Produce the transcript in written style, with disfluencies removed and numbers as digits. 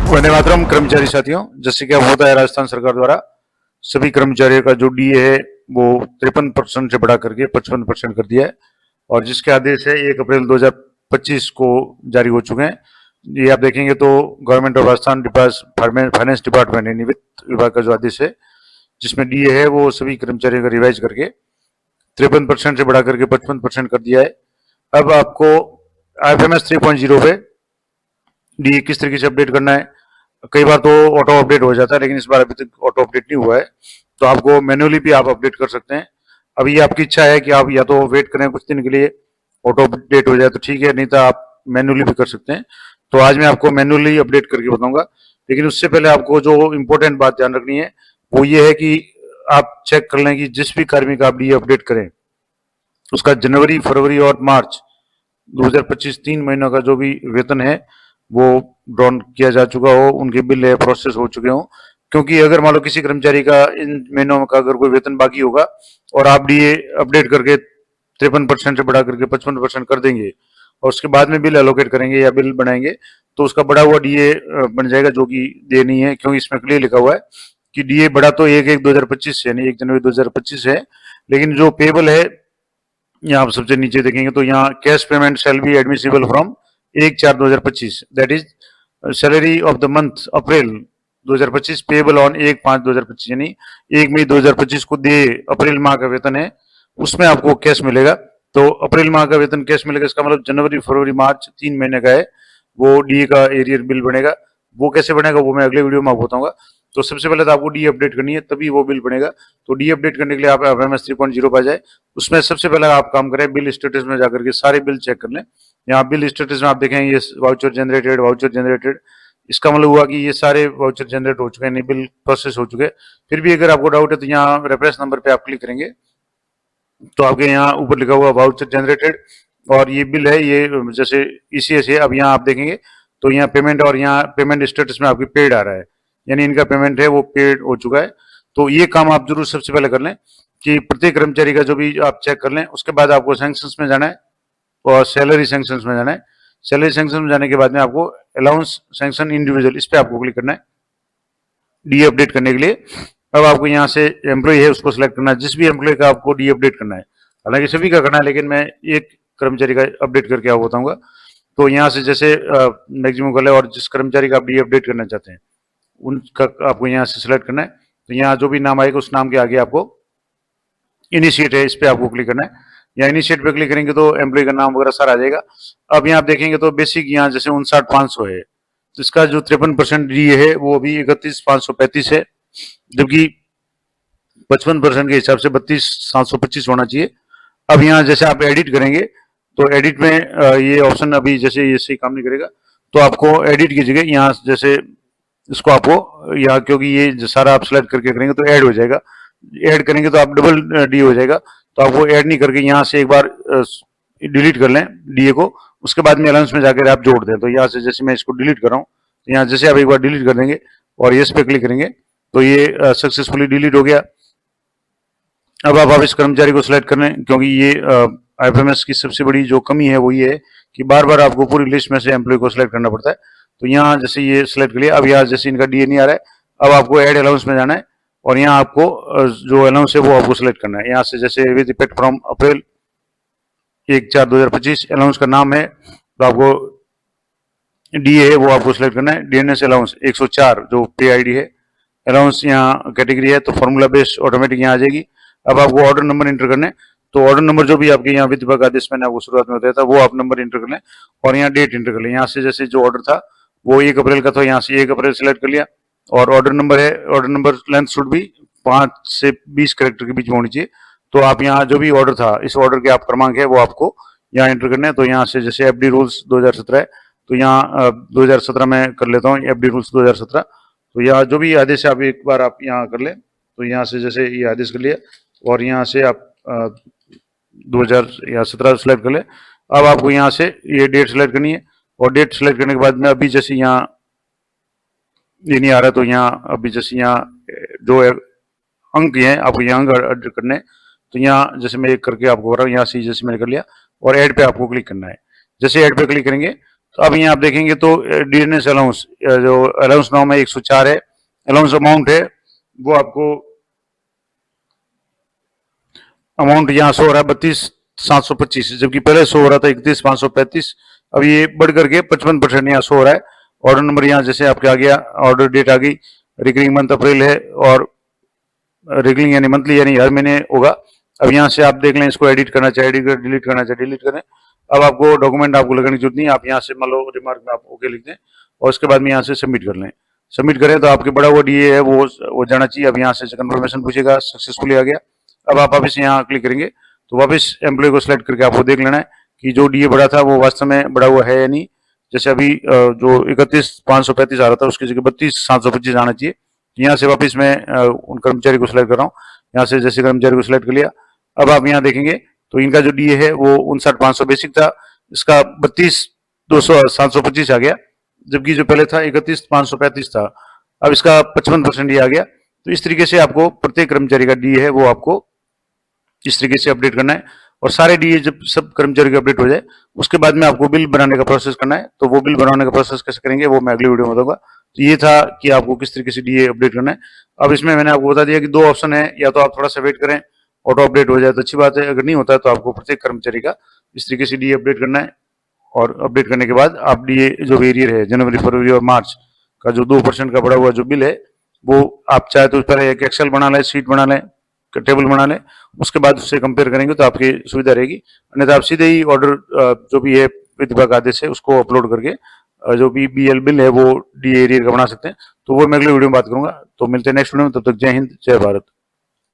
वंदे मातरम कर्मचारी साथियों, जैसे कि अब होता है राजस्थान सरकार द्वारा सभी कर्मचारियों का जो डीए है वो 53% से बढ़ा करके 55% कर दिया है और जिसके आदेश है 1 अप्रैल 2025 को जारी हो चुके हैं। ये आप देखेंगे तो government of Rajasthan finance department यानी वित्त विभाग का जो आदेश है जिसमें डीए है वो सभी कर्मचारियों का रिवाइज करके 53% से बढ़ा करके 55% कर दिया है। अब आपको IFMS 3.0 पे डीए किस तरीके से अपडेट करना है। कई बार तो ऑटो अपडेट हो जाता है लेकिन इस बार अभी तक ऑटो अपडेट नहीं हुआ है, तो आपको मैन्युअली भी आप अपडेट कर सकते हैं। अभी ये आपकी इच्छा है कि आप या तो वेट करें कुछ दिन के लिए ऑटो अपडेट हो जाए तो ठीक है, नहीं तो आप मैन्युअली भी कर सकते हैं। तो आज मैं आपको मैन्युअली अपडेट करके बताऊंगा, लेकिन उससे पहले आपको जो इम्पोर्टेंट बात ध्यान रखनी है वो ये है कि आप चेक कर लें कि जिस भी कार्मिक आप डीए अपडेट करें उसका जनवरी, फरवरी और मार्च 2025 3 महीनों का जो भी वेतन है वो ड्रॉन किया जा चुका हो, उनके बिल है प्रोसेस हो चुके हो। क्योंकि अगर मान लो किसी कर्मचारी का इन महीनों का अगर कोई वेतन बाकी होगा और आप डीए अपडेट करके 53% से बढ़ा करके 55% कर देंगे और उसके बाद में बिल एलोकेट करेंगे या बिल बनाएंगे तो उसका बढ़ा हुआ डीए बन जाएगा, जो कि डीए नहीं है। क्योंकि इसमें क्लियर लिखा हुआ है कि डीए बढ़ा तो 1/1/2025 यानी 1 जनवरी 2025 है, लेकिन जो पेबल है यहाँ आप सबसे नीचे देखेंगे तो यहाँ cash payment shall be admissible from 1/4/2025, that is salary of the month April 2025 payable on 1/5/2025, यानी 1 मई 2025 को दे अप्रैल माह का वेतन है उसमें आपको कैश मिलेगा। तो अप्रैल माह का वेतन कैश मिलेगा, इसका मतलब जनवरी, फरवरी, मार्च 3 महीने का है वो डीए का एरियर बिल बनेगा। वो कैसे बनेगा वो मैं अगले वीडियो में आपको बताऊंगा। तो सबसे पहले तो आपको डी अपडेट करनी है तभी वो बिल बनेगा। तो डी अपडेट करने के लिए आप FMS 3.0 पर जाए, उसमें सबसे पहले आप काम करें बिल स्टेटस में जाकर के सारे बिल चेक कर लें। यहाँ बिल स्टेटस में आप देखेंगे ये वाउचर जनरेटेड, इसका मतलब हुआ कि ये सारे वाउचर जनरेट हो चुके हैं, बिल प्रोसेस हो चुके हैं। फिर भी अगर आपको डाउट है तो यहाँ रेफरेंस नंबर पे आप क्लिक करेंगे तो आपके यहाँ ऊपर लिखा हुआ वाउचर जनरेटेड और ये बिल है, ये जैसे ECS है। अब यहाँ आप देखेंगे तो यहाँ पेमेंट और यहाँ पेमेंट स्टेटस में आपकी पेड आ रहा है, यानी इनका पेमेंट है वो पेड हो चुका है। तो ये काम आप जरूर सबसे पहले कर लें कि प्रत्येक कर्मचारी का जो भी आप चेक कर लें। उसके बाद आपको सैंक्शंस में जाना है और सैलरी सैंक्शंस में जाना है। सैलरी सैंक्शन में जाने के बाद में आपको अलाउंस सैंक्शन इंडिविजुअल, इस पर आपको क्लिक करना है डी अपडेट करने के लिए। अब आपको यहाँ से एम्प्लॉय है उसको सिलेक्ट करना है, जिस भी एम्प्लॉय का आपको डी अपडेट करना है, हालांकि सभी का करना है लेकिन मैं एक कर्मचारी का अपडेट करके आपको बताऊंगा। तो यहाँ से जैसे मैक्सिमम कर ले और जिस कर्मचारी का आप डी अपडेट करना चाहते हैं उनका आपको यहाँ से सिलेक्ट करना है। तो यहाँ जो भी नाम आएगा उस नाम के आगे आपको इनिशिएट है, इस पर आपको क्लिक करना है। या इनिशिएट पे क्लिक करेंगे तो एम्प्लॉय का नाम वगैरह सारा आ जाएगा। अब यहाँ आप देखेंगे तो बेसिक यहाँ जैसे 59,500 है, तो इसका जो 53% डी है वो अभी 31,535 है, जबकि 55% के हिसाब से 32,725 होना चाहिए। अब यहाँ जैसे आप एडिट करेंगे तो एडिट में ये ऑप्शन अभी जैसे ये सही काम नहीं करेगा, तो आपको एडिट की जगह यहाँ जैसे इसको आपको यहाँ, क्योंकि ये सारा आप सेलेक्ट करके करेंगे तो ऐड हो जाएगा, ऐड करेंगे तो आप डबल डी हो जाएगा। तो आपको ऐड नहीं करके यहाँ से एक बार डिलीट कर लें डीए को, उसके बाद में अलाउंस में जाकर आप जोड़ दें। तो यहाँ से जैसे मैं इसको डिलीट कर रहा हूँ, यहाँ जैसे आप एक बार डिलीट कर देंगे और यस पे क्लिक करेंगे तो ये सक्सेसफुली डिलीट हो गया। अब आप इस कर्मचारी को सिलेक्ट कर लें, क्योंकि ये IFMS की सबसे बड़ी जो कमी है वो ये है कि बार बार आपको पूरी लिस्ट में से एम्प्लॉय को सिलेक्ट करना पड़ता है। तो यहाँ जैसे ये सिलेक्ट कर लिया, अब यहाँ जैसे इनका डीए नहीं आ रहा है, अब आपको ऐड अलाउंस में जाना है और यहाँ आपको जो अलाउंस है वो आपको सिलेक्ट करना है। यहाँ से जैसे with effect from April 1/4/2025 allowance का नाम है तो आपको डीए है वो आपको सिलेक्ट करना है। DNS अलाउंस 104 जो पे ID है, अलाउंस यहाँ कैटेगरी है तो फॉर्मूला बेस्ड ऑटोमेटिक यहाँ आ जाएगी। अब आपको ऑर्डर नंबर इंटर करना है, तो ऑर्डर नंबर जो भी आपके यहाँ वित्त विभाग आदेश मैंने आपको शुरुआत में बताया था वो आप नंबर इंटर कर लें और यहाँ डेट इंटर कर लें। यहाँ से जैसे जो ऑर्डर था वो 1 अप्रैल का था, यहाँ से 1 अप्रैल सेलेक्ट कर लिया और ऑर्डर नंबर है, ऑर्डर नंबर लेंथ शुड भी 5 से 20 कैरेक्टर के बीच में होनी चाहिए। तो आप यहाँ जो भी ऑर्डर था इस ऑर्डर के आप क्रमांक है वो आपको यहाँ इंटर करना है। तो यहाँ से जैसे FD रूल्स 2017 है तो यहाँ 2017 में कर लेता हूँ FD रूल्स 2017। तो यहाँ जो भी आदेश है आप एक बार आप यहाँ कर लें, तो यहाँ से जैसे ये आदेश कर लिया और यहाँ से आप 2017 सेलेक्ट कर ले। अब आपको यहाँ से ये डेट सेलेक्ट करनी है और डेट सेलेक्ट करने के बाद में अभी जैसे यहाँ ये नहीं आ रहा तो यहाँ अभी जैसे यहाँ जो अंक हैं आपको यहाँ अंक एड करने हैं। तो यहाँ जैसे मैं एक करके आपको कर रहा हूँ, यहाँ से जैसे मैंने कर लिया और ऐड पे आपको क्लिक करना है। जैसे ऐड पे क्लिक करेंगे तो अब यहाँ आप देखेंगे तो डीएनएस अलाउंस, जो अलाउंस नाम है 104 है, अलाउंस अमाउंट है वो आपको अमाउंट यहाँ शो हो रहा है 32,725, जबकि पहले शो हो रहा था 31,535। अब ये बढ़ करके 55% यहाँ शो हो रहा है। ऑर्डर नंबर यहाँ जैसे आपके आ गया, ऑर्डर डेट आ गई, रिकरिंग मंथ अप्रैल है और रिकरिंग यानी मंथली यानी हर महीने होगा। अब यहाँ से आप देख लें, इसको एडिट करना चाहे एडिट कर, डिलीट करना चाहे डिलीट करें। अब आपको डॉक्यूमेंट आपको लगाने की जरूरत नहीं है, आप यहाँ से मान लो रिमार्क में आप ओके लिख दें और उसके बाद में यहाँ से सबमिट कर लें। सबमिट करें तो आपके बड़ा हुआ डीए है वो जाना चाहिए। अब यहाँ से कंफर्मेशन पूछेगा, सक्सेसफुली आ गया। अब आप वापस यहाँ क्लिक करेंगे तो वापस एम्प्लॉय को सिलेक्ट करके आपको देख लेना है कि जो डीए बढ़ा था वो वास्तव में बढ़ा हुआ है या नहीं। जैसे अभी जो 31,535 आ रहा था उसकी जगह 32,725 आना चाहिए। यहाँ से वापस मैं उन कर्मचारी को सिलेक्ट कर रहा हूँ, यहाँ से जैसे कर्मचारी को सिलेक्ट कर लिया। अब आप यहाँ देखेंगे तो इनका जो डीए है वो 59,500 बेसिक था, इसका 32,725 आ गया, जबकि जो पहले था 31,535 था। अब इसका 55% ये आ गया। तो इस तरीके से आपको प्रत्येक कर्मचारी का डीए है वो आपको इस तरीके से अपडेट करना है। और सारे डीए जब सब कर्मचारी का अपडेट हो जाए उसके बाद में आपको बिल बनाने का प्रोसेस करना है। तो वो बिल बनाने का प्रोसेस कैसे करेंगे वो मैं अगली वीडियो में बताऊंगा। तो ये था कि आपको किस तरीके से डीए अपडेट करना है। अब इसमें मैंने आपको बता दिया कि दो ऑप्शन है, या तो आप थोड़ा सा वेट करें, ऑटो अपडेट हो जाए तो अच्छी बात है, अगर नहीं होता है तो आपको प्रत्येक कर्मचारी का इस तरीके से डीए अपडेट करना है। और अपडेट करने के बाद आप डीए जो वेरियर है जनवरी फरवरी और मार्च का जो 2% का बढ़ा हुआ जो बिल है वो आप चाहे तो उस पर एक एक्सेल बना लें, शीट बना लें, टेबल बना लें, उसके बाद उससे कंपेयर करेंगे तो आपकी सुविधा रहेगी। अन्यथा आप सीधे ही ऑर्डर जो भी है विभाग आदेश है उसको अपलोड करके जो भी बीएल बिल है वो डी एरियर का बना सकते हैं। तो वो मैं अगले वीडियो में बात करूंगा। तो मिलते हैं नेक्स्ट वीडियो में, तब तक जय हिंद जय भारत।